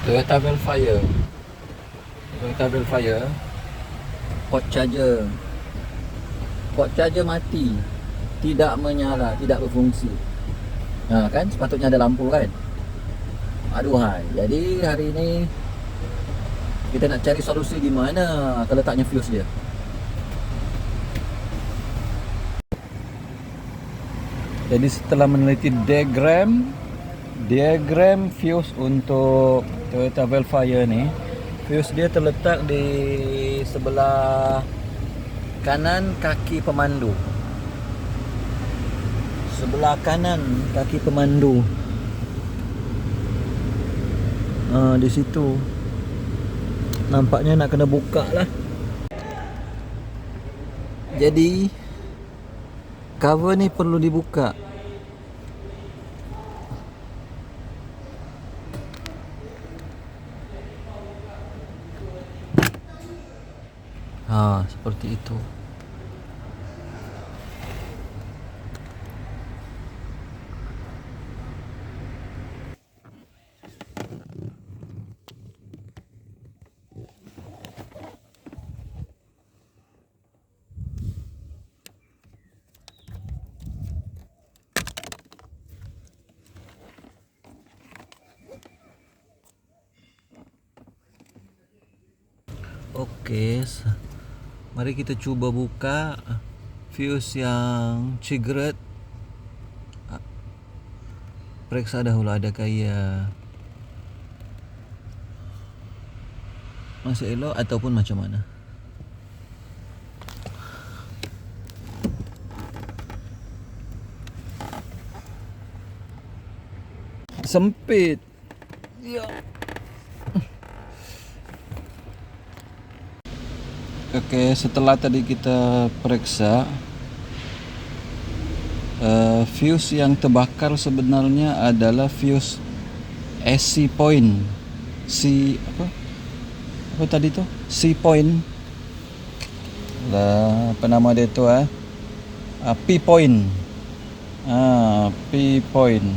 Toyota Velfire. Toyota Velfire. Port charger mati, tidak menyala, tidak berfungsi. Kan sepatutnya ada lampu kan. Aduhai. Jadi hari ini kita nak cari solusi di mana terletaknya fuse dia. Jadi setelah meneliti diagram fuse untuk Toyota Velfire ni, fuse dia terletak di sebelah kanan kaki pemandu. Sebelah kanan kaki pemandu. Di situ. Nampaknya nak kena buka lah. Jadi cover ni perlu dibuka. Seperti itu. Okey, mari kita cuba buka fuse yang cigarette. Periksa dahulu adakah ia masih elok ataupun macam mana. Sempit. Ya. Okey, setelah tadi kita periksa, fuse yang terbakar sebenarnya adalah fuse AC point. Apa tadi tu? C point. Apa nama dia tu P point. P point.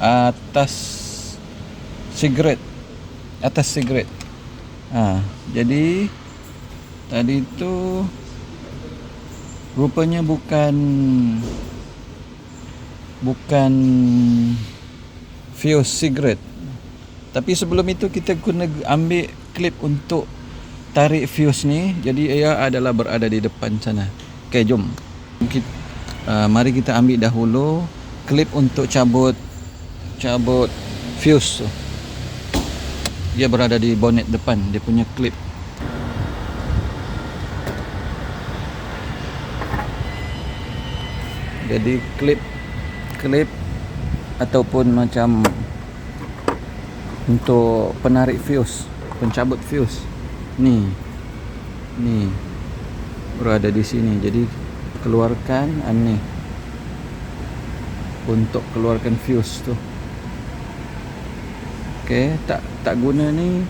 Atas cigarette. Jadi tadi tu rupanya bukan fuse cigarette. Tapi sebelum itu kita guna ambil klip untuk tarik fuse ni. Jadi ia adalah berada di depan sana. Okey, jom. Mari kita ambil dahulu klip untuk cabut fuse tu. Dia berada di bonnet depan, dia punya klip. Jadi klip ataupun macam untuk penarik fuse, pencabut fuse. Ni berada di sini. Jadi keluarkan ni untuk keluarkan fuse tu. Okey, tak guna ni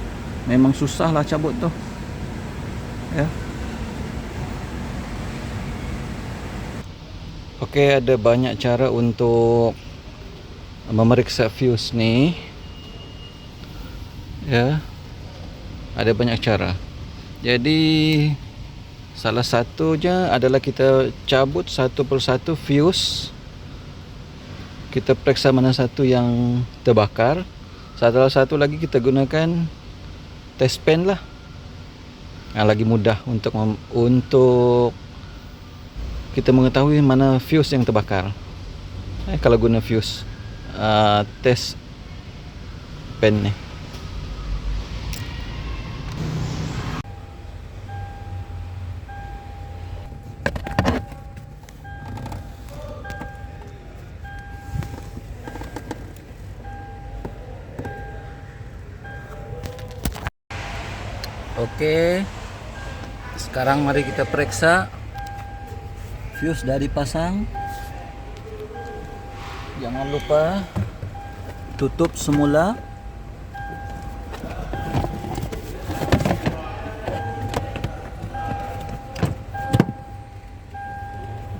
memang susah lah cabut tu. Ya. Okey, ada banyak cara untuk memeriksa fuse ni. Ya. Ada banyak cara. Jadi salah satunya adalah kita cabut satu persatu fuse. Kita periksa mana satu yang terbakar. Salah satu lagi kita gunakan test pen lah. Lagi mudah untuk kita mengetahui mana fuse yang terbakar. Kalau guna fuse test pen ni. Okey, sekarang mari kita periksa. Fuse dah dipasang. Jangan lupa tutup semula.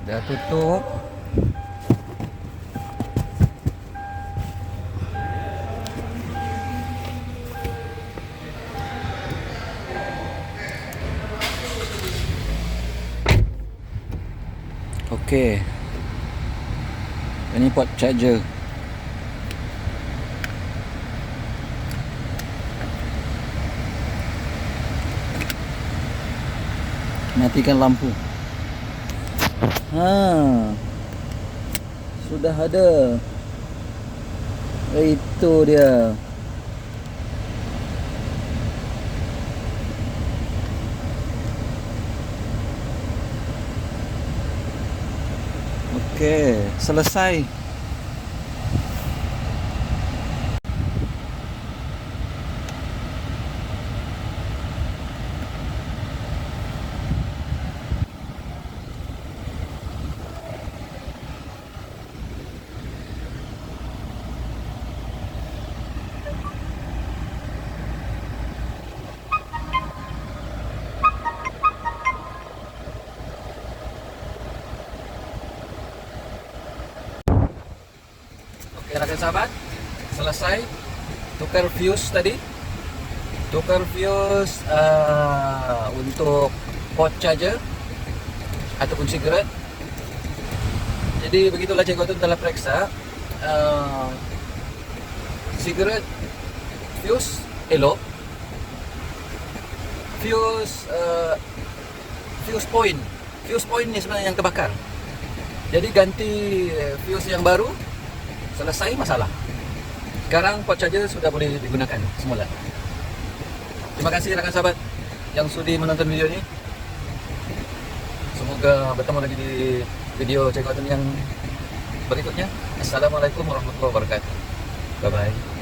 Dah tutup. Okey. Ini port charger. Matikan lampu. Sudah ada. Itu dia. Okey, selesai. Okey rakan sahabat, selesai tukar fuse tadi. Tukar fuse untuk port charger ataupun sigaret. Jadi begitulah Cik Gotun telah periksa sigaret fuse elok, fuse point ni sebenarnya yang terbakar. Jadi ganti fuse yang baru, selesai masalah. Sekarang port charger sudah boleh digunakan semula. Terima kasih rakan sahabat yang sudi menonton video ini. Semoga bertemu lagi di video Cik Gotun yang berikutnya. Assalamualaikum warahmatullahi wabarakatuh. Bye bye.